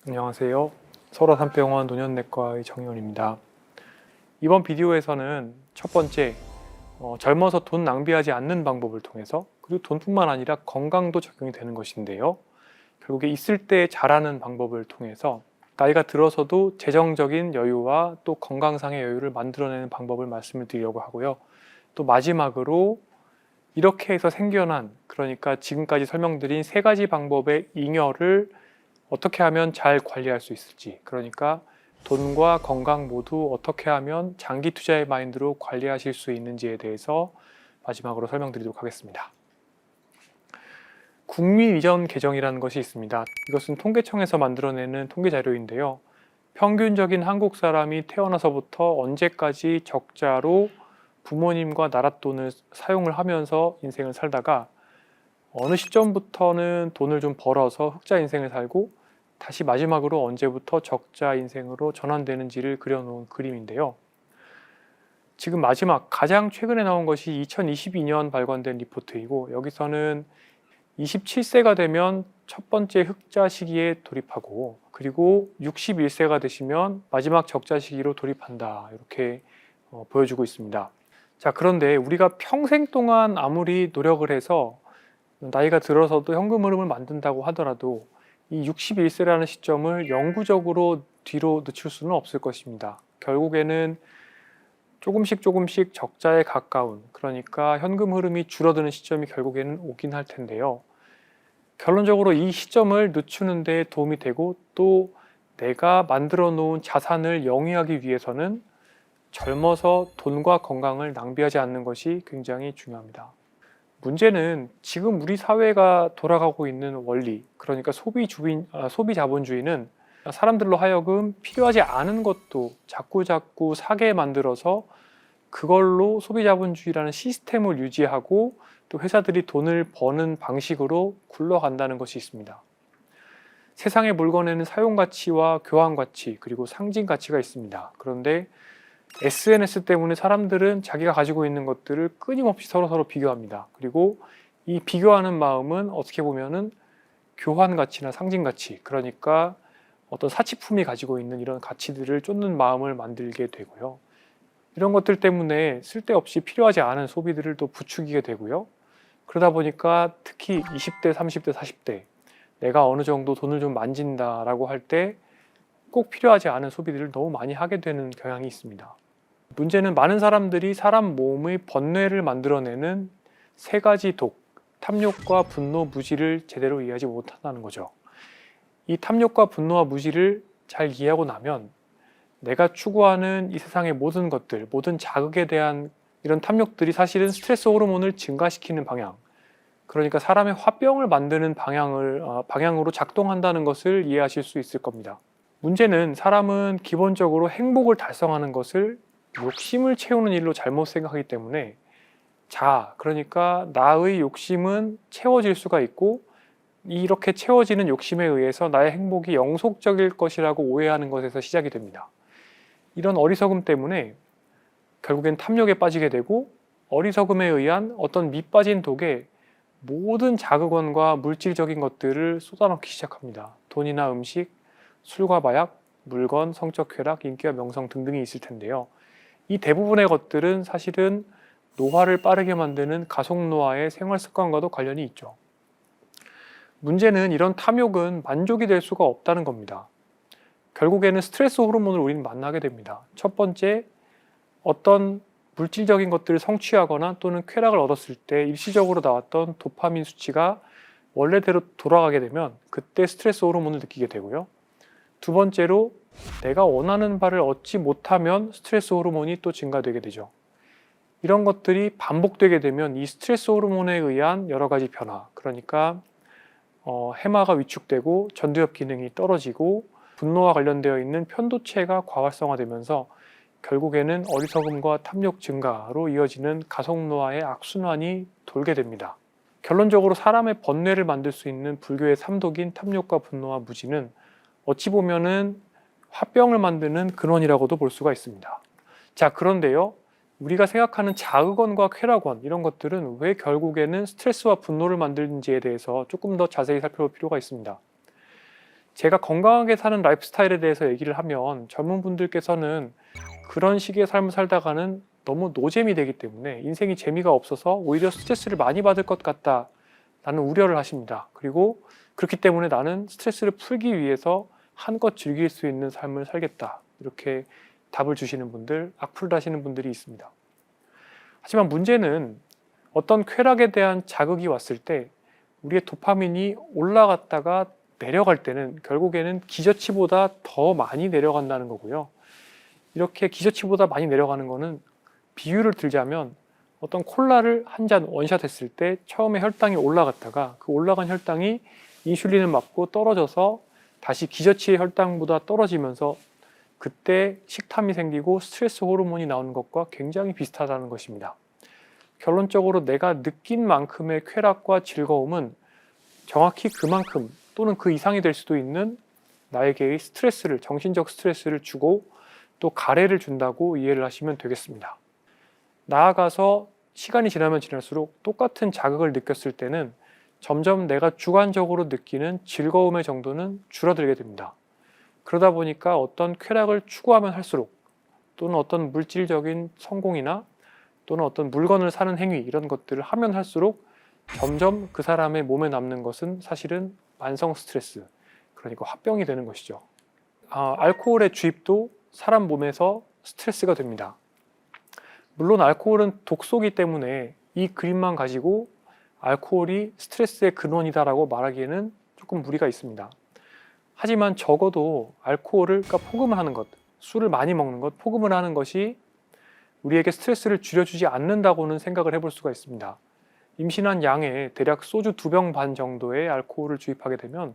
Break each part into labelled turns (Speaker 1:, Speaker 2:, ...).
Speaker 1: 안녕하세요. 설화산병원 노년내과의 정의원입니다. 이번 비디오에서는 첫 번째, 젊어서 돈 낭비하지 않는 방법을 통해서, 그리고 돈뿐만 아니라 건강도 적용이 되는 것인데요. 결국에 있을 때 잘하는 방법을 통해서 나이가 들어서도 재정적인 여유와 또 건강상의 여유를 만들어내는 방법을 말씀을 드리려고 하고요. 또 마지막으로 이렇게 해서 생겨난, 그러니까 지금까지 설명드린 세 가지 방법의 잉여를 어떻게 하면 잘 관리할 수 있을지, 그러니까 돈과 건강 모두 어떻게 하면 장기 투자의 마인드로 관리하실 수 있는지에 대해서 마지막으로 설명드리도록 하겠습니다. 국민이전 계정이라는 것이 있습니다. 이것은 통계청에서 만들어내는 통계 자료인데요. 평균적인 한국 사람이 태어나서부터 언제까지 적자로 부모님과 나랏돈을 사용을 하면서 인생을 살다가 어느 시점부터는 돈을 좀 벌어서 흑자 인생을 살고 다시 마지막으로 언제부터 적자 인생으로 전환되는지를 그려놓은 그림인데요. 지금 마지막 가장 최근에 나온 것이 2022년 발간된 리포트이고, 여기서는 27세가 되면 첫 번째 흑자 시기에 돌입하고, 그리고 61세가 되시면 마지막 적자 시기로 돌입한다, 이렇게 보여주고 있습니다. 자, 그런데 우리가 평생 동안 아무리 노력을 해서 나이가 들어서도 현금 흐름을 만든다고 하더라도 이 61세라는 시점을 영구적으로 뒤로 늦출 수는 없을 것입니다. 결국에는 조금씩 적자에 가까운, 그러니까 현금 흐름이 줄어드는 시점이 결국에는 오긴 할 텐데요. 결론적으로 이 시점을 늦추는 데 도움이 되고, 또 내가 만들어 놓은 자산을 영위하기 위해서는 젊어서 돈과 건강을 낭비하지 않는 것이 굉장히 중요합니다. 문제는 지금 우리 사회가 돌아가고 있는 원리, 그러니까 소비 자본주의는 사람들로 하여금 필요하지 않은 것도 자꾸 사게 만들어서 그걸로 소비 자본주의라는 시스템을 유지하고 또 회사들이 돈을 버는 방식으로 굴러간다는 것이 있습니다. 세상의 물건에는 사용 가치와 교환 가치, 그리고 상징 가치가 있습니다. 그런데 SNS 때문에 사람들은 자기가 가지고 있는 것들을 끊임없이 서로 비교합니다. 그리고 이 비교하는 마음은 어떻게 보면은 교환 가치나 상징 가치, 그러니까 어떤 사치품이 가지고 있는 이런 가치들을 쫓는 마음을 만들게 되고요. 이런 것들 때문에 쓸데없이 필요하지 않은 소비들을 또 부추기게 되고요. 그러다 보니까 특히 20대, 30대, 40대 내가 어느 정도 돈을 좀 만진다라고 할 때 꼭 필요하지 않은 소비들을 너무 많이 하게 되는 경향이 있습니다. 문제는 많은 사람들이 사람 몸의 번뇌를 만들어내는 세 가지 독, 탐욕과 분노, 무지를 제대로 이해하지 못한다는 거죠. 이 탐욕과 분노와 무지를 잘 이해하고 나면 내가 추구하는 이 세상의 모든 것들, 모든 자극에 대한 이런 탐욕들이 사실은 스트레스 호르몬을 증가시키는 방향, 그러니까 사람의 화병을 만드는 방향으로 작동한다는 것을 이해하실 수 있을 겁니다. 문제는 사람은 기본적으로 행복을 달성하는 것을 욕심을 채우는 일로 잘못 생각하기 때문에 그러니까 나의 욕심은 채워질 수가 있고, 이렇게 채워지는 욕심에 의해서 나의 행복이 영속적일 것이라고 오해하는 것에서 시작이 됩니다. 이런 어리석음 때문에 결국엔 탐욕에 빠지게 되고, 어리석음에 의한 어떤 밑빠진 독에 모든 자극원과 물질적인 것들을 쏟아넣기 시작합니다. 돈이나 음식, 술과 마약, 물건, 성적 쾌락, 인기와 명성 등등이 있을 텐데요. 이 대부분의 것들은 사실은 노화를 빠르게 만드는 가속노화의 생활 습관과도 관련이 있죠. 문제는 이런 탐욕은 만족이 될 수가 없다는 겁니다. 결국에는 스트레스 호르몬을 우리는 만나게 됩니다. 첫 번째, 어떤 물질적인 것들을 성취하거나 또는 쾌락을 얻었을 때 일시적으로 나왔던 도파민 수치가 원래대로 돌아가게 되면 그때 스트레스 호르몬을 느끼게 되고요. 두 번째로, 내가 원하는 바를 얻지 못하면 스트레스 호르몬이 또 증가되게 되죠. 이런 것들이 반복되게 되면 이 스트레스 호르몬에 의한 여러 가지 변화, 그러니까 해마가 위축되고 전두엽 기능이 떨어지고 분노와 관련되어 있는 편도체가 과활성화되면서 결국에는 어리석음과 탐욕 증가로 이어지는 가속노화의 악순환이 돌게 됩니다. 결론적으로 사람의 번뇌를 만들 수 있는 불교의 삼독인 탐욕과 분노와 무지는 어찌 보면은 화병을 만드는 근원이라고도 볼 수가 있습니다. 자, 그런데요, 우리가 생각하는 자극원과 쾌락원, 이런 것들은 왜 결국에는 스트레스와 분노를 만드는지에 대해서 조금 더 자세히 살펴볼 필요가 있습니다. 제가 건강하게 사는 라이프 스타일에 대해서 얘기를 하면 젊은 분들께서는 그런 식의 삶을 살다가는 너무 노잼이 되기 때문에 인생이 재미가 없어서 오히려 스트레스를 많이 받을 것 같다라는 우려를 하십니다. 그리고 그렇기 때문에 나는 스트레스를 풀기 위해서 한껏 즐길 수 있는 삶을 살겠다, 이렇게 답을 주시는 분들, 악플을 하시는 분들이 있습니다. 하지만 문제는 어떤 쾌락에 대한 자극이 왔을 때 우리의 도파민이 올라갔다가 내려갈 때는 결국에는 기저치보다 더 많이 내려간다는 거고요. 이렇게 기저치보다 많이 내려가는 거는, 비유를 들자면 어떤 콜라를 한 잔 원샷 했을 때 처음에 혈당이 올라갔다가 그 올라간 혈당이 인슐린을 맞고 떨어져서 다시 기저치의 혈당보다 떨어지면서 그때 식탐이 생기고 스트레스 호르몬이 나오는 것과 굉장히 비슷하다는 것입니다. 결론적으로 내가 느낀 만큼의 쾌락과 즐거움은 정확히 그만큼 또는 그 이상이 될 수도 있는 나에게의 스트레스를, 정신적 스트레스를 주고 또 가래를 준다고 이해를 하시면 되겠습니다. 나아가서 시간이 지나면 지날수록 똑같은 자극을 느꼈을 때는 점점 내가 주관적으로 느끼는 즐거움의 정도는 줄어들게 됩니다. 그러다 보니까 어떤 쾌락을 추구하면 할수록, 또는 어떤 물질적인 성공이나 또는 어떤 물건을 사는 행위, 이런 것들을 하면 할수록 점점 그 사람의 몸에 남는 것은 사실은 만성 스트레스, 그러니까 화병이 되는 것이죠. 알코올의 주입도 사람 몸에서 스트레스가 됩니다. 물론 알코올은 독소이기 때문에 이 그림만 가지고 알코올이 스트레스의 근원이다라고 말하기에는 조금 무리가 있습니다. 하지만 적어도 알코올을, 그러니까 포금을 하는 것, 술을 많이 먹는 것, 포금을 하는 것이 우리에게 스트레스를 줄여주지 않는다고는 생각을 해볼 수가 있습니다. 임신한 양에 대략 소주 2병 반 정도의 알코올을 주입하게 되면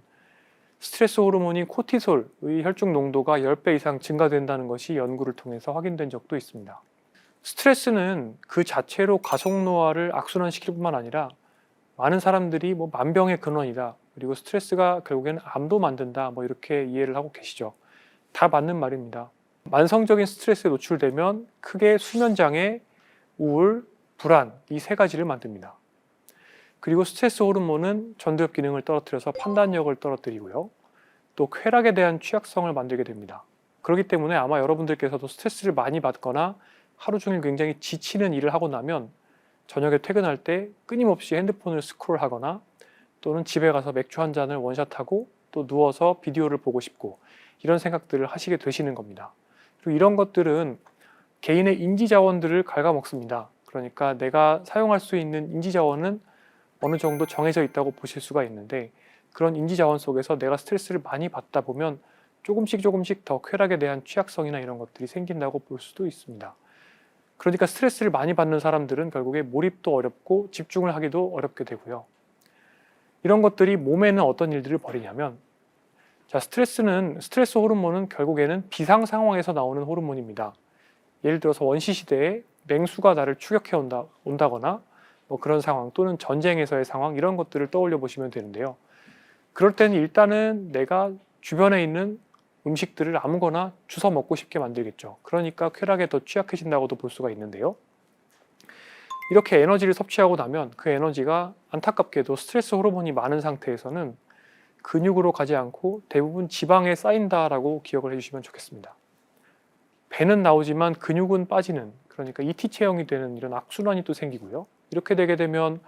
Speaker 1: 스트레스 호르몬인 코티솔의 혈중 농도가 10배 이상 증가된다는 것이 연구를 통해서 확인된 적도 있습니다. 스트레스는 그 자체로 가속노화를 악순환시킬 뿐만 아니라 많은 사람들이 만병의 근원이다, 그리고 스트레스가 결국에는 암도 만든다, 이렇게 이해를 하고 계시죠. 다 맞는 말입니다. 만성적인 스트레스에 노출되면 크게 수면장애, 우울, 불안, 이 3가지를 만듭니다. 그리고 스트레스 호르몬은 전두엽 기능을 떨어뜨려서 판단력을 떨어뜨리고요. 또 쾌락에 대한 취약성을 만들게 됩니다. 그렇기 때문에 아마 여러분들께서도 스트레스를 많이 받거나 하루 종일 굉장히 지치는 일을 하고 나면 저녁에 퇴근할 때 끊임없이 핸드폰을 스크롤하거나 또는 집에 가서 맥주 한 잔을 원샷하고 또 누워서 비디오를 보고 싶고, 이런 생각들을 하시게 되시는 겁니다. 그리고 이런 것들은 개인의 인지 자원들을 갉아먹습니다. 그러니까 내가 사용할 수 있는 인지 자원은 어느 정도 정해져 있다고 보실 수가 있는데, 그런 인지 자원 속에서 내가 스트레스를 많이 받다 보면 조금씩 더 쾌락에 대한 취약성이나 이런 것들이 생긴다고 볼 수도 있습니다. 그러니까 스트레스를 많이 받는 사람들은 결국에 몰입도 어렵고 집중을 하기도 어렵게 되고요. 이런 것들이 몸에는 어떤 일들을 벌이냐면, 스트레스 호르몬은 결국에는 비상 상황에서 나오는 호르몬입니다. 예를 들어서 원시 시대에 맹수가 나를 추격해 온다거나 그런 상황, 또는 전쟁에서의 상황, 이런 것들을 떠올려 보시면 되는데요. 그럴 때는 일단은 내가 주변에 있는 음식들을 아무거나 주워 먹고 싶게 만들겠죠. 그러니까 쾌락에 더 취약해진다고도 볼 수가 있는데요. 이렇게 에너지를 섭취하고 나면 그 에너지가 안타깝게도 스트레스 호르몬이 많은 상태에서는 근육으로 가지 않고 대부분 지방에 쌓인다라고 기억을 해주시면 좋겠습니다. 배는 나오지만 근육은 빠지는, 그러니까 ET 체형이 되는 이런 악순환이 또 생기고요. 이렇게 되게 되면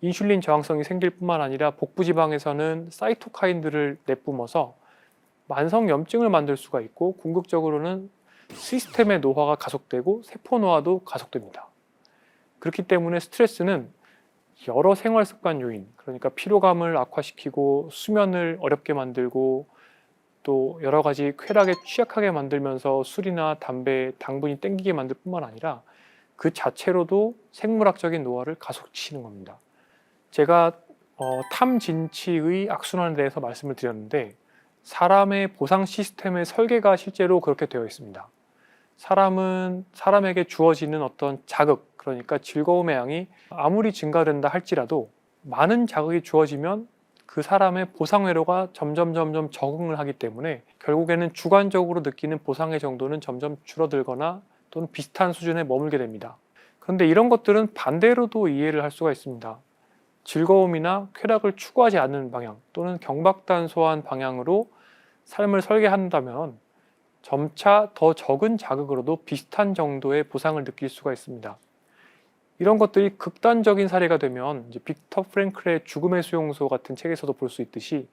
Speaker 1: 인슐린 저항성이 생길 뿐만 아니라 복부 지방에서는 사이토카인들을 내뿜어서 만성 염증을 만들 수가 있고, 궁극적으로는 시스템의 노화가 가속되고 세포 노화도 가속됩니다. 그렇기 때문에 스트레스는 여러 생활 습관 요인, 그러니까 피로감을 악화시키고 수면을 어렵게 만들고 또 여러 가지 쾌락에 취약하게 만들면서 술이나 담배, 당분이 땡기게 만들 뿐만 아니라 그 자체로도 생물학적인 노화를 가속시키는 겁니다. 제가 탐진치의 악순환에 대해서 말씀을 드렸는데, 사람의 보상 시스템의 설계가 실제로 그렇게 되어 있습니다. 사람에게 주어지는 어떤 자극, 그러니까 즐거움의 양이 아무리 증가된다 할지라도 많은 자극이 주어지면 그 사람의 보상 회로가 점점 적응을 하기 때문에 결국에는 주관적으로 느끼는 보상의 정도는 점점 줄어들거나 또는 비슷한 수준에 머물게 됩니다. 그런데 이런 것들은 반대로도 이해를 할 수가 있습니다. 즐거움이나 쾌락을 추구하지 않는 방향 또는 경박단소한 방향으로 삶을 설계한다면 점차 더 적은 자극으로도 비슷한 정도의 보상을 느낄 수가 있습니다. 이런 것들이 극단적인 사례가 되면 이제 빅터 프랭클의 죽음의 수용소 같은 책에서도 볼 수 있듯이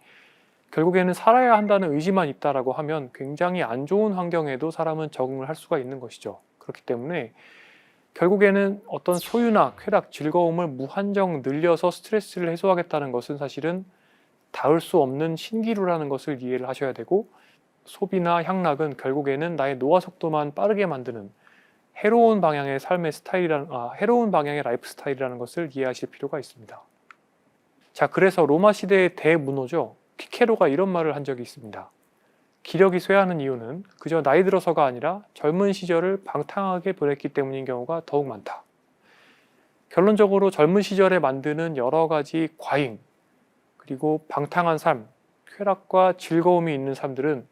Speaker 1: 결국에는 살아야 한다는 의지만 있다라고 하면 굉장히 안 좋은 환경에도 사람은 적응을 할 수가 있는 것이죠. 그렇기 때문에 결국에는 어떤 소유나 쾌락, 즐거움을 무한정 늘려서 스트레스를 해소하겠다는 것은 사실은 닿을 수 없는 신기루라는 것을 이해를 하셔야 되고, 소비나 향락은 결국에는 나의 노화 속도만 빠르게 만드는 해로운 방향의 삶의 해로운 방향의 라이프 스타일이라는 것을 이해하실 필요가 있습니다. 자, 그래서 로마 시대의 대문호죠. 키케로가 이런 말을 한 적이 있습니다. 기력이 쇠하는 이유는 그저 나이 들어서가 아니라 젊은 시절을 방탕하게 보냈기 때문인 경우가 더욱 많다. 결론적으로 젊은 시절에 만드는 여러 가지 과잉, 그리고 방탕한 삶, 쾌락과 즐거움이 있는 삶들은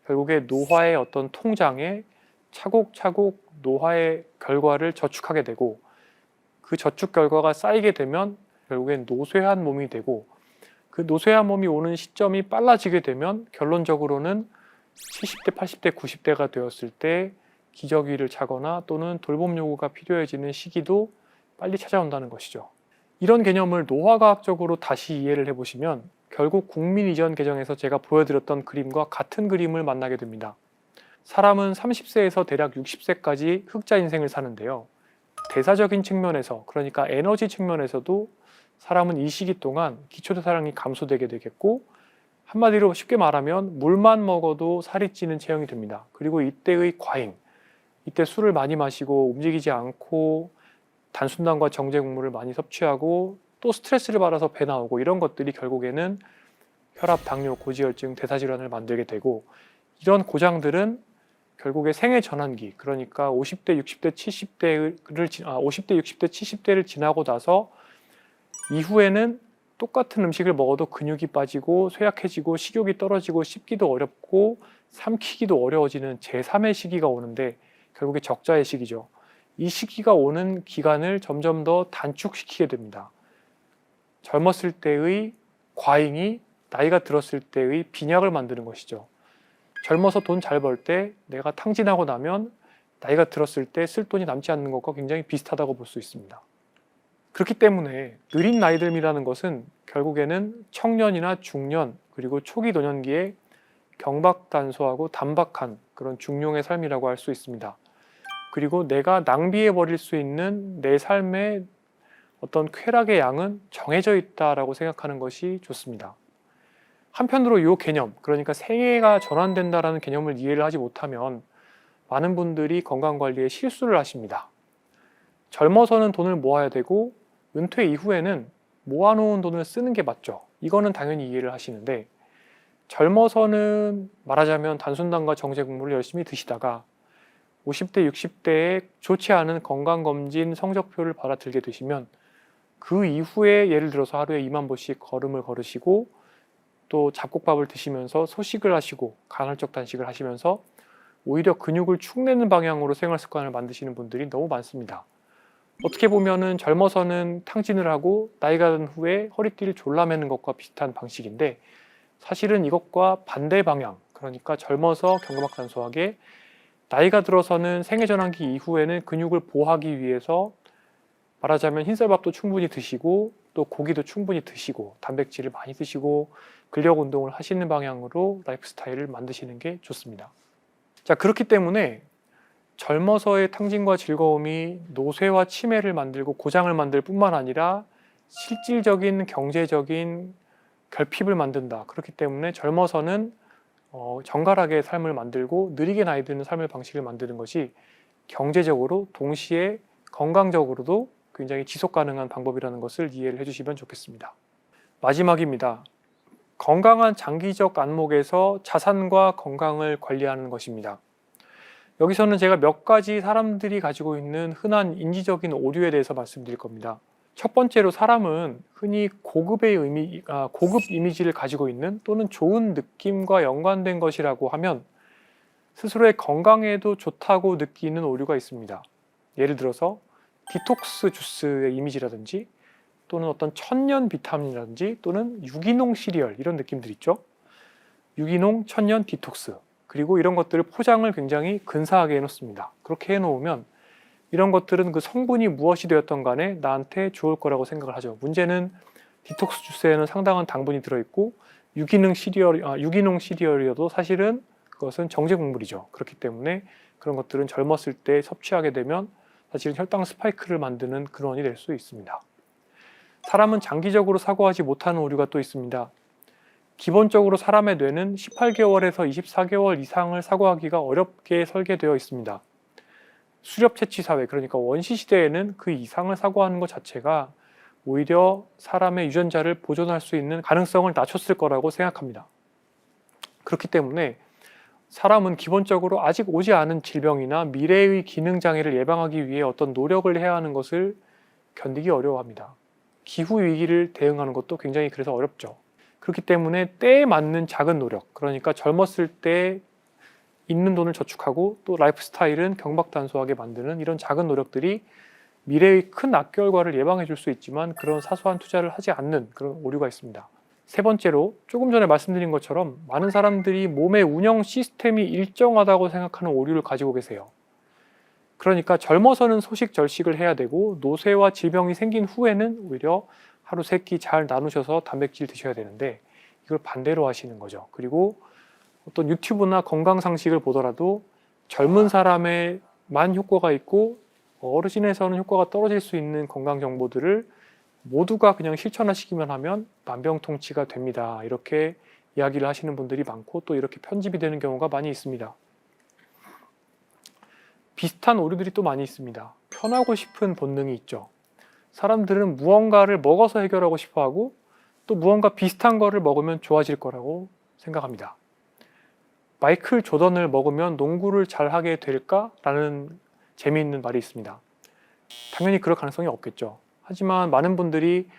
Speaker 1: 결국에 노화의 어떤 통장에 차곡차곡 노화의 결과를 저축하게 되고, 그 저축 결과가 쌓이게 되면 결국엔 노쇠한 몸이 되고, 그 노쇠한 몸이 오는 시점이 빨라지게 되면 결론적으로는 70대, 80대, 90대가 되었을 때 기저귀를 차거나 또는 돌봄 요구가 필요해지는 시기도 빨리 찾아온다는 것이죠. 이런 개념을 노화과학적으로 다시 이해를 해보시면 결국 국민 이전 개정에서 제가 보여드렸던 그림과 같은 그림을 만나게 됩니다. 사람은 30세에서 대략 60세까지 흑자 인생을 사는데요. 대사적인 측면에서, 그러니까 에너지 측면에서도 사람은 이 시기 동안 기초대사량이 감소되게 되겠고, 한마디로 쉽게 말하면 물만 먹어도 살이 찌는 체형이 됩니다. 그리고 이때의 과잉, 이때 술을 많이 마시고 움직이지 않고 단순당과 정제 곡물을 많이 섭취하고 또 스트레스를 받아서 배 나오고, 이런 것들이 결국에는 혈압, 당뇨, 고지혈증, 대사질환을 만들게 되고, 이런 고장들은 결국에 생애 전환기, 그러니까 50대, 60대, 70대를 지나고 나서 이후에는 똑같은 음식을 먹어도 근육이 빠지고 쇠약해지고 식욕이 떨어지고 씹기도 어렵고 삼키기도 어려워지는 제3의 시기가 오는데, 결국에 적자의 시기죠. 이 시기가 오는 기간을 점점 더 단축시키게 됩니다. 젊었을 때의 과잉이 나이가 들었을 때의 빈약을 만드는 것이죠. 젊어서 돈 잘 벌 때 내가 탕진하고 나면 나이가 들었을 때 쓸 돈이 남지 않는 것과 굉장히 비슷하다고 볼 수 있습니다. 그렇기 때문에 느린 나이듦이라는 것은 결국에는 청년이나 중년, 그리고 초기 노년기에 경박단소하고 단박한 그런 중용의 삶이라고 할 수 있습니다. 그리고 내가 낭비해 버릴 수 있는 내 삶의 어떤 쾌락의 양은 정해져 있다라고 생각하는 것이 좋습니다. 한편으로 이 개념, 그러니까 생애가 전환된다라는 개념을 이해를 하지 못하면 많은 분들이 건강관리에 실수를 하십니다. 젊어서는 돈을 모아야 되고 은퇴 이후에는 모아놓은 돈을 쓰는 게 맞죠. 이거는 당연히 이해를 하시는데, 젊어서는 말하자면 단순당과 정제국물을 열심히 드시다가 50대, 60대에 좋지 않은 건강검진 성적표를 받아들게 되시면 그 이후에 예를 들어서 하루에 2만 보씩 걸음을 걸으시고 또 잡곡밥을 드시면서 소식을 하시고 간헐적 단식을 하시면서 오히려 근육을 축내는 방향으로 생활 습관을 만드시는 분들이 너무 많습니다. 어떻게 보면은 젊어서는 탕진을 하고 나이가 든 후에 허리띠를 졸라매는 것과 비슷한 방식인데, 사실은 이것과 반대 방향, 그러니까 젊어서 경금박단소하게, 나이가 들어서는 생애전환기 이후에는 근육을 보호하기 위해서 말하자면 흰쌀밥도 충분히 드시고 또 고기도 충분히 드시고 단백질을 많이 드시고 근력 운동을 하시는 방향으로 라이프 스타일을 만드시는 게 좋습니다. 자, 그렇기 때문에 젊어서의 탕진과 즐거움이 노쇠와 치매를 만들고 고장을 만들 뿐만 아니라 실질적인 경제적인 결핍을 만든다. 그렇기 때문에 젊어서는 정갈하게 삶을 만들고 느리게 나이 드는 삶의 방식을 만드는 것이 경제적으로 동시에 건강적으로도 굉장히 지속 가능한 방법이라는 것을 이해를 해주시면 좋겠습니다. 마지막입니다. 건강한 장기적 안목에서 자산과 건강을 관리하는 것입니다. 여기서는 제가 몇 가지 사람들이 가지고 있는 흔한 인지적인 오류에 대해서 말씀드릴 겁니다. 첫 번째로, 사람은 흔히 고급 이미지를 가지고 있는 또는 좋은 느낌과 연관된 것이라고 하면 스스로의 건강에도 좋다고 느끼는 오류가 있습니다. 예를 들어서 디톡스 주스의 이미지라든지 또는 어떤 천년 비타민이라든지 또는 유기농 시리얼, 이런 느낌들 있죠. 유기농, 천연, 디톡스, 그리고 이런 것들을 포장을 굉장히 근사하게 해놓습니다. 그렇게 해놓으면 이런 것들은 그 성분이 무엇이 되었던 간에 나한테 좋을 거라고 생각을 하죠. 문제는 디톡스 주스에는 상당한 당분이 들어있고 유기농 시리얼이어도 사실은 그것은 정제곡물이죠. 그렇기 때문에 그런 것들은 젊었을 때 섭취하게 되면 사실은 혈당 스파이크를 만드는 근원이 될 수 있습니다. 사람은 장기적으로 사고하지 못하는 오류가 또 있습니다. 기본적으로 사람의 뇌는 18개월에서 24개월 이상을 사고하기가 어렵게 설계되어 있습니다. 수렵 채취 사회, 그러니까 원시 시대에는 그 이상을 사고하는 것 자체가 오히려 사람의 유전자를 보존할 수 있는 가능성을 낮췄을 거라고 생각합니다. 그렇기 때문에 사람은 기본적으로 아직 오지 않은 질병이나 미래의 기능 장애를 예방하기 위해 어떤 노력을 해야 하는 것을 견디기 어려워합니다. 기후 위기를 대응하는 것도 굉장히 그래서 어렵죠. 그렇기 때문에 때에 맞는 작은 노력, 그러니까 젊었을 때 있는 돈을 저축하고 또 라이프 스타일은 경박단소하게 만드는 이런 작은 노력들이 미래의 큰 악결과를 예방해 줄 수 있지만 그런 사소한 투자를 하지 않는 그런 오류가 있습니다. 세 번째로 조금 전에 말씀드린 것처럼 많은 사람들이 몸의 운영 시스템이 일정하다고 생각하는 오류를 가지고 계세요. 그러니까 젊어서는 소식 절식을 해야 되고 노쇠와 질병이 생긴 후에는 오히려 하루 세 끼 잘 나누셔서 단백질 드셔야 되는데 이걸 반대로 하시는 거죠. 그리고 어떤 유튜브나 건강 상식을 보더라도 젊은 사람에만 효과가 있고 어르신에서는 효과가 떨어질 수 있는 건강 정보들을 모두가 그냥 실천하시기만 하면 만병통치가 됩니다. 이렇게 이야기를 하시는 분들이 많고 또 이렇게 편집이 되는 경우가 많이 있습니다. 비슷한 오류들이 또 많이 있습니다. 편하고 싶은 본능이 있죠. 사람들은 무언가를 먹어서 해결하고 싶어 하고 또 무언가 비슷한 거를 먹으면 좋아질 거라고 생각합니다. 마이클 조던을 먹으면 농구를 잘하게 될까라는 재미있는 말이 있습니다. 당연히 그럴 가능성이 없겠죠. 하지만 많은 분들이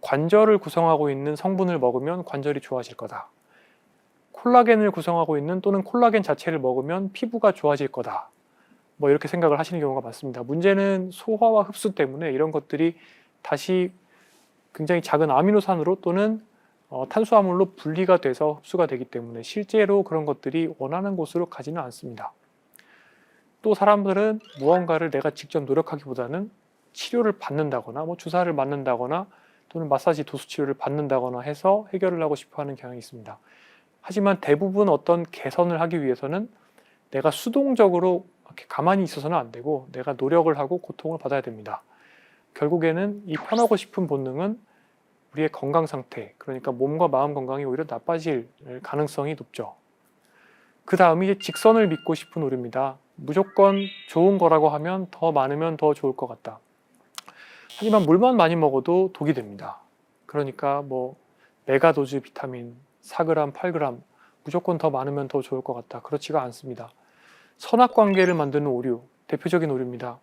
Speaker 1: 관절을 구성하고 있는 성분을 먹으면 관절이 좋아질 거다. 콜라겐을 구성하고 있는 또는 콜라겐 자체를 먹으면 피부가 좋아질 거다. 뭐 이렇게 생각을 하시는 경우가 많습니다. 문제는 소화와 흡수 때문에 이런 것들이 다시 굉장히 작은 아미노산으로 또는 탄수화물로 분리가 돼서 흡수가 되기 때문에 실제로 그런 것들이 원하는 곳으로 가지는 않습니다. 또 사람들은 무언가를 내가 직접 노력하기보다는 치료를 받는다거나 주사를 맞는다거나 또는 마사지 도수 치료를 받는다거나 해서 해결을 하고 싶어하는 경향이 있습니다. 하지만 대부분 어떤 개선을 하기 위해서는 내가 수동적으로 이렇게 가만히 있어서는 안 되고 내가 노력을 하고 고통을 받아야 됩니다. 결국에는 이 편하고 싶은 본능은 우리의 건강 상태, 그러니까 몸과 마음 건강이 오히려 나빠질 가능성이 높죠. 그 다음이 이제 직선을 믿고 싶은 오류입니다. 무조건 좋은 거라고 하면 더 많으면 더 좋을 것 같다. 하지만 물만 많이 먹어도 독이 됩니다. 그러니까 메가도즈 비타민 4g, 8g 무조건 더 많으면 더 좋을 것 같다. 그렇지가 않습니다. 선악관계를 만드는 오류, 대표적인 오류입니다.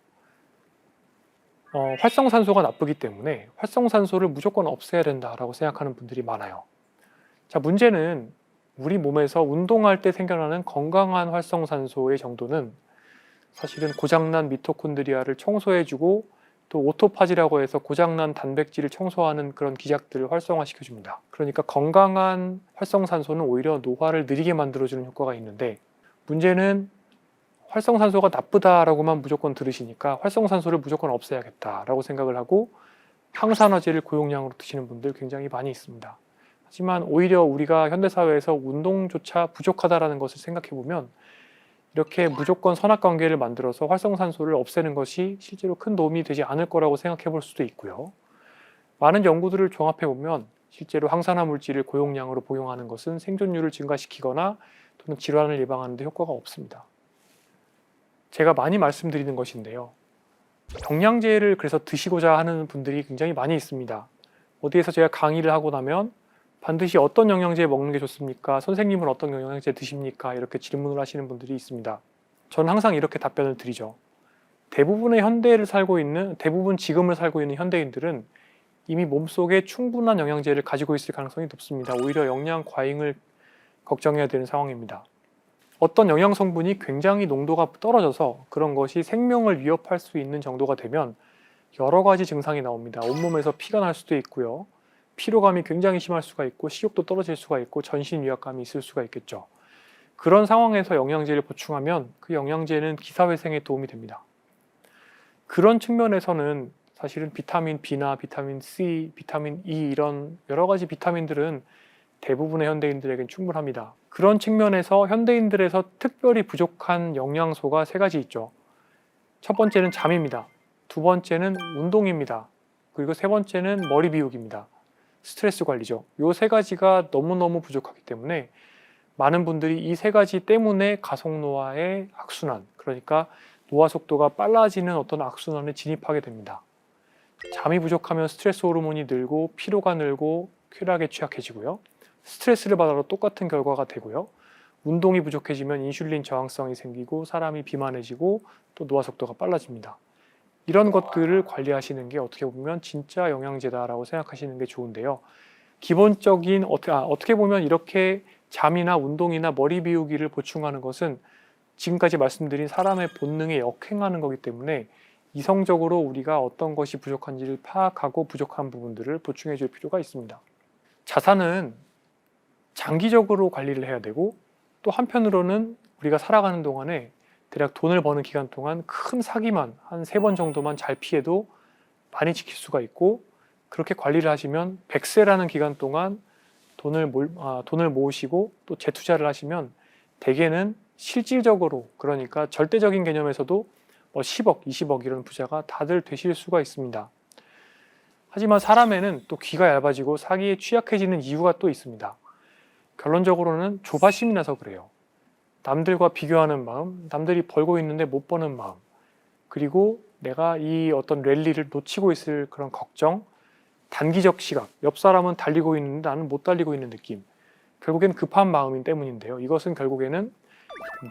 Speaker 1: 활성산소가 나쁘기 때문에 활성산소를 무조건 없애야 된다라고 생각하는 분들이 많아요. 자, 문제는 우리 몸에서 운동할 때 생겨나는 건강한 활성산소의 정도는 사실은 고장난 미토콘드리아를 청소해주고 또 오토파지라고 해서 고장난 단백질을 청소하는 그런 기작들을 활성화시켜줍니다. 그러니까 건강한 활성산소는 오히려 노화를 느리게 만들어주는 효과가 있는데 문제는 활성산소가 나쁘다라고만 무조건 들으시니까 활성산소를 무조건 없애야겠다라고 생각을 하고 항산화제를 고용량으로 드시는 분들 굉장히 많이 있습니다. 하지만 오히려 우리가 현대사회에서 운동조차 부족하다는 것을 생각해 보면 이렇게 무조건 선악관계를 만들어서 활성산소를 없애는 것이 실제로 큰 도움이 되지 않을 거라고 생각해 볼 수도 있고요. 많은 연구들을 종합해 보면 실제로 항산화 물질을 고용량으로 복용하는 것은 생존율을 증가시키거나 또는 질환을 예방하는 데 효과가 없습니다. 제가 많이 말씀드리는 것인데요. 영양제를 그래서 드시고자 하는 분들이 굉장히 많이 있습니다. 어디에서 제가 강의를 하고 나면 반드시 어떤 영양제 먹는 게 좋습니까? 선생님은 어떤 영양제 드십니까? 이렇게 질문을 하시는 분들이 있습니다. 저는 항상 이렇게 답변을 드리죠. 대부분 지금을 살고 있는 현대인들은 이미 몸속에 충분한 영양제를 가지고 있을 가능성이 높습니다. 오히려 영양 과잉을 걱정해야 되는 상황입니다. 어떤 영양 성분이 굉장히 농도가 떨어져서 그런 것이 생명을 위협할 수 있는 정도가 되면 여러 가지 증상이 나옵니다. 온몸에서 피가 날 수도 있고요. 피로감이 굉장히 심할 수가 있고 식욕도 떨어질 수가 있고 전신 위압감이 있을 수가 있겠죠. 그런 상황에서 영양제를 보충하면 그 영양제는 기사회생에 도움이 됩니다. 그런 측면에서는 사실은 비타민 B나 비타민 C, 비타민 E 이런 여러 가지 비타민들은 대부분의 현대인들에겐 충분합니다. 그런 측면에서 현대인들에서 특별히 부족한 영양소가 세 가지 있죠. 첫 번째는 잠입니다. 두 번째는 운동입니다. 그리고 세 번째는 머리 비우기입니다. 스트레스 관리죠. 이 세 가지가 너무너무 부족하기 때문에 많은 분들이 이 세 가지 때문에 가속노화의 악순환, 그러니까 노화 속도가 빨라지는 어떤 악순환에 진입하게 됩니다. 잠이 부족하면 스트레스 호르몬이 늘고 피로가 늘고 쾌락에 취약해지고요. 스트레스를 받아도 똑같은 결과가 되고요. 운동이 부족해지면 인슐린 저항성이 생기고 사람이 비만해지고 또 노화 속도가 빨라집니다. 이런 것들을 관리하시는 게 어떻게 보면 진짜 영양제다라고 생각하시는 게 좋은데요. 기본적인 어떻게 보면 이렇게 잠이나 운동이나 머리 비우기를 보충하는 것은 지금까지 말씀드린 사람의 본능에 역행하는 거기 때문에 이성적으로 우리가 어떤 것이 부족한지를 파악하고 부족한 부분들을 보충해 줄 필요가 있습니다. 자산은 장기적으로 관리를 해야 되고 또 한편으로는 우리가 살아가는 동안에 대략 돈을 버는 기간 동안 큰 사기만 한 3번 정도만 잘 피해도 많이 지킬 수가 있고 그렇게 관리를 하시면 100세라는 기간 동안 돈을 모으시고 또 재투자를 하시면 대개는 실질적으로 그러니까 절대적인 개념에서도 10억, 20억 이런 부자가 다들 되실 수가 있습니다. 하지만 사람에는 또 귀가 얇아지고 사기에 취약해지는 이유가 또 있습니다. 결론적으로는 조바심이 나서 그래요. 남들과 비교하는 마음, 남들이 벌고 있는데 못 버는 마음, 그리고 내가 이 어떤 랠리를 놓치고 있을 그런 걱정, 단기적 시각, 옆 사람은 달리고 있는데 나는 못 달리고 있는 느낌, 결국엔 급한 마음인 때문인데요. 이것은 결국에는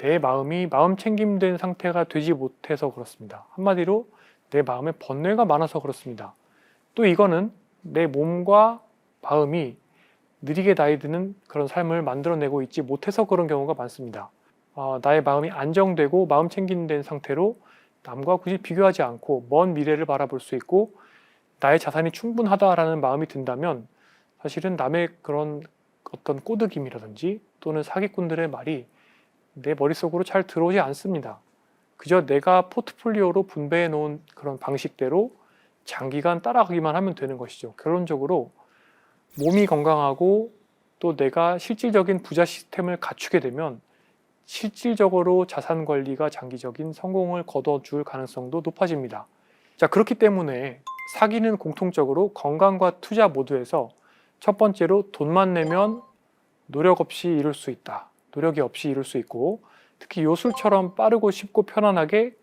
Speaker 1: 내 마음이 마음 챙김된 상태가 되지 못해서 그렇습니다. 한마디로 내 마음에 번뇌가 많아서 그렇습니다. 또 이거는 내 몸과 마음이 느리게 나이 드는 그런 삶을 만들어내고 있지 못해서 그런 경우가 많습니다. 나의 마음이 안정되고 마음 챙김된 상태로 남과 굳이 비교하지 않고 먼 미래를 바라볼 수 있고 나의 자산이 충분하다라는 마음이 든다면 사실은 남의 그런 어떤 꼬드김이라든지 또는 사기꾼들의 말이 내 머릿속으로 잘 들어오지 않습니다. 그저 내가 포트폴리오로 분배해 놓은 그런 방식대로 장기간 따라가기만 하면 되는 것이죠. 결론적으로 몸이 건강하고 또 내가 실질적인 부자 시스템을 갖추게 되면 실질적으로 자산 관리가 장기적인 성공을 거둬줄 가능성도 높아집니다. 자, 그렇기 때문에 사기는 공통적으로 건강과 투자 모두에서 첫 번째로 돈만 내면 노력 없이 이룰 수 있다. 노력이 없이 이룰 수 있고 특히 요술처럼 빠르고 쉽고 편안하게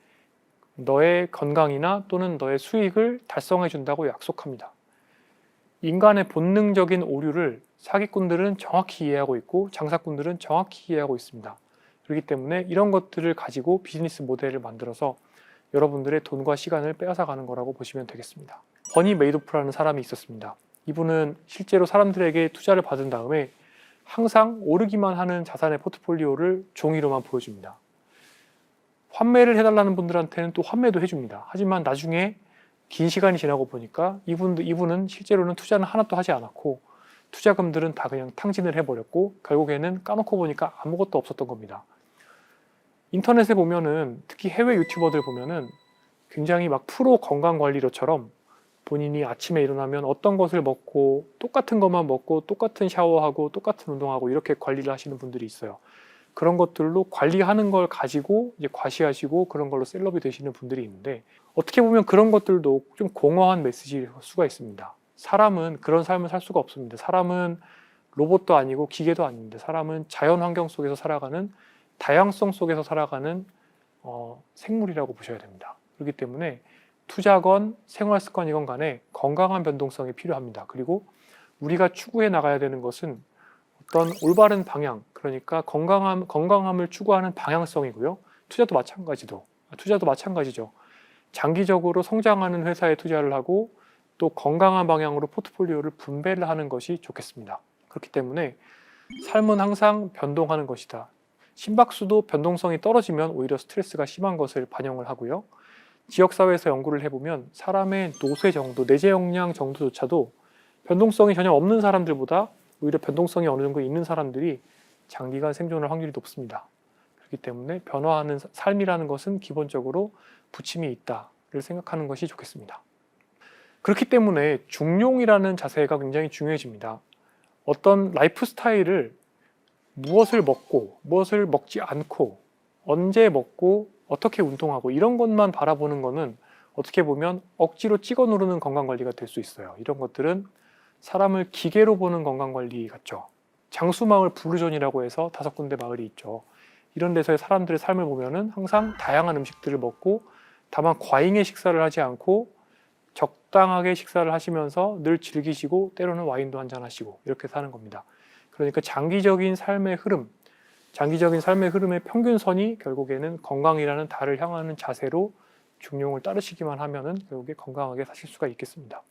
Speaker 1: 너의 건강이나 또는 너의 수익을 달성해 준다고 약속합니다. 인간의 본능적인 오류를 사기꾼들은 정확히 이해하고 있고 장사꾼들은 정확히 이해하고 있습니다. 그렇기 때문에 이런 것들을 가지고 비즈니스 모델을 만들어서 여러분들의 돈과 시간을 빼앗아가는 거라고 보시면 되겠습니다. 버니 메이도프라는 사람이 있었습니다. 이분은 실제로 사람들에게 투자를 받은 다음에 항상 오르기만 하는 자산의 포트폴리오를 종이로만 보여줍니다. 환매를 해달라는 분들한테는 또 환매도 해줍니다. 하지만 나중에 긴 시간이 지나고 보니까 이분은 실제로는 투자는 하나도 하지 않았고 투자금들은 다 그냥 탕진을 해버렸고 결국에는 까놓고 보니까 아무것도 없었던 겁니다. 인터넷에 보면은 특히 해외 유튜버들 보면은 굉장히 막 프로 건강관리로처럼 본인이 아침에 일어나면 어떤 것을 먹고 똑같은 것만 먹고 똑같은 샤워하고 똑같은 운동하고 이렇게 관리를 하시는 분들이 있어요. 그런 것들로 관리하는 걸 가지고 이제 과시하시고 그런 걸로 셀럽이 되시는 분들이 있는데 어떻게 보면 그런 것들도 좀 공허한 메시지일 수가 있습니다. 사람은 그런 삶을 살 수가 없습니다. 사람은 로봇도 아니고 기계도 아닌데 사람은 자연 환경 속에서 살아가는 다양성 속에서 살아가는 생물이라고 보셔야 됩니다. 그렇기 때문에 투자건 생활 습관이건 간에 건강한 변동성이 필요합니다. 그리고 우리가 추구해 나가야 되는 것은 어떤 올바른 방향, 그러니까 건강함을 추구하는 방향성이고요. 투자도 마찬가지죠. 장기적으로 성장하는 회사에 투자를 하고 또 건강한 방향으로 포트폴리오를 분배를 하는 것이 좋겠습니다. 그렇기 때문에 삶은 항상 변동하는 것이다. 심박수도 변동성이 떨어지면 오히려 스트레스가 심한 것을 반영을 하고요. 지역사회에서 연구를 해보면 사람의 노쇠 정도, 내재 역량 정도조차도 변동성이 전혀 없는 사람들보다 오히려 변동성이 어느 정도 있는 사람들이 장기간 생존할 확률이 높습니다. 그렇기 때문에 변화하는 삶이라는 것은 기본적으로 부침이 있다를 생각하는 것이 좋겠습니다. 그렇기 때문에 중용이라는 자세가 굉장히 중요해집니다. 어떤 라이프 스타일을 무엇을 먹고 무엇을 먹지 않고 언제 먹고 어떻게 운동하고 이런 것만 바라보는 것은 어떻게 보면 억지로 찍어 누르는 건강관리가 될 수 있어요. 이런 것들은 사람을 기계로 보는 건강관리 같죠. 장수마을 블루존이라고 해서 5군데 마을이 있죠. 이런 데서의 사람들의 삶을 보면은 항상 다양한 음식들을 먹고 다만 과잉의 식사를 하지 않고 적당하게 식사를 하시면서 늘 즐기시고 때로는 와인도 한잔 하시고 이렇게 사는 겁니다. 그러니까 장기적인 삶의 흐름의 평균선이 결국에는 건강이라는 달을 향하는 자세로 중용을 따르시기만 하면은 결국에 건강하게 사실 수가 있겠습니다.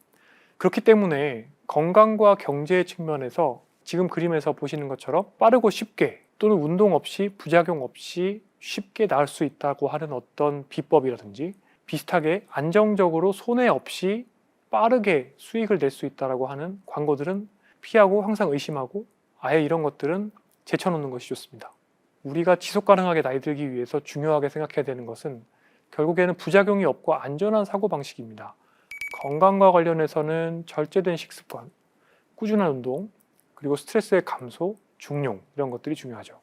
Speaker 1: 그렇기 때문에 건강과 경제 측면에서 지금 그림에서 보시는 것처럼 빠르고 쉽게 또는 운동 없이 부작용 없이 쉽게 나을 수 있다고 하는 어떤 비법이라든지 비슷하게 안정적으로 손해 없이 빠르게 수익을 낼 수 있다고 하는 광고들은 피하고 항상 의심하고 아예 이런 것들은 제쳐놓는 것이 좋습니다. 우리가 지속 가능하게 나이 들기 위해서 중요하게 생각해야 되는 것은 결국에는 부작용이 없고 안전한 사고방식입니다. 건강과 관련해서는 절제된 식습관, 꾸준한 운동, 그리고 스트레스의 감소, 중용 이런 것들이 중요하죠.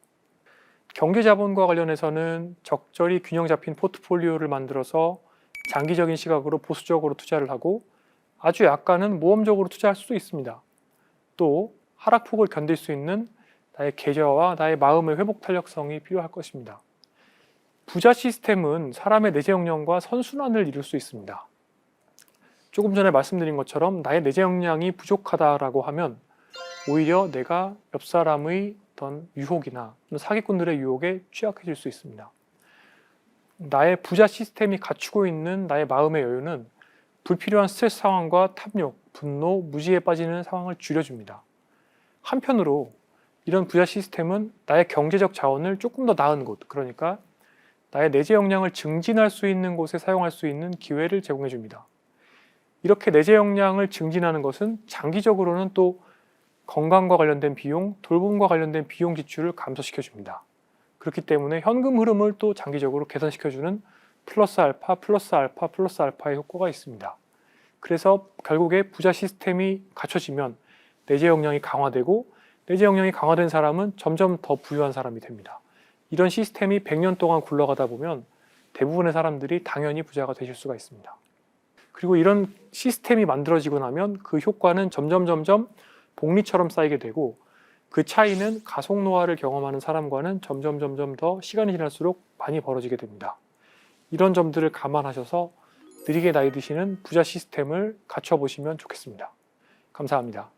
Speaker 1: 경제자본과 관련해서는 적절히 균형 잡힌 포트폴리오를 만들어서 장기적인 시각으로 보수적으로 투자를 하고 아주 약간은 모험적으로 투자할 수도 있습니다. 또 하락폭을 견딜 수 있는 나의 계좌와 나의 마음의 회복 탄력성이 필요할 것입니다. 부자 시스템은 사람의 내재 역량과 선순환을 이룰 수 있습니다. 조금 전에 말씀드린 것처럼 나의 내재 역량이 부족하다라고 하면 오히려 내가 옆 사람의 어떤 유혹이나 사기꾼들의 유혹에 취약해질 수 있습니다. 나의 부자 시스템이 갖추고 있는 나의 마음의 여유는 불필요한 스트레스 상황과 탐욕, 분노, 무지에 빠지는 상황을 줄여줍니다. 한편으로 이런 부자 시스템은 나의 경제적 자원을 조금 더 나은 곳, 그러니까 나의 내재 역량을 증진할 수 있는 곳에 사용할 수 있는 기회를 제공해 줍니다. 이렇게 내재 역량을 증진하는 것은 장기적으로는 또 건강과 관련된 비용, 돌봄과 관련된 비용 지출을 감소시켜 줍니다. 그렇기 때문에 현금 흐름을 또 장기적으로 개선시켜주는 플러스 알파, 플러스 알파, 플러스 알파의 효과가 있습니다. 그래서 결국에 부자 시스템이 갖춰지면 내재 역량이 강화되고 내재 역량이 강화된 사람은 점점 더 부유한 사람이 됩니다. 이런 시스템이 100년 동안 굴러가다 보면 대부분의 사람들이 당연히 부자가 되실 수가 있습니다. 그리고 이런 시스템이 만들어지고 나면 그 효과는 점점 복리처럼 쌓이게 되고 그 차이는 가속 노화를 경험하는 사람과는 점점 더 시간이 지날수록 많이 벌어지게 됩니다. 이런 점들을 감안하셔서 느리게 나이 드시는 부자 시스템을 갖춰보시면 좋겠습니다. 감사합니다.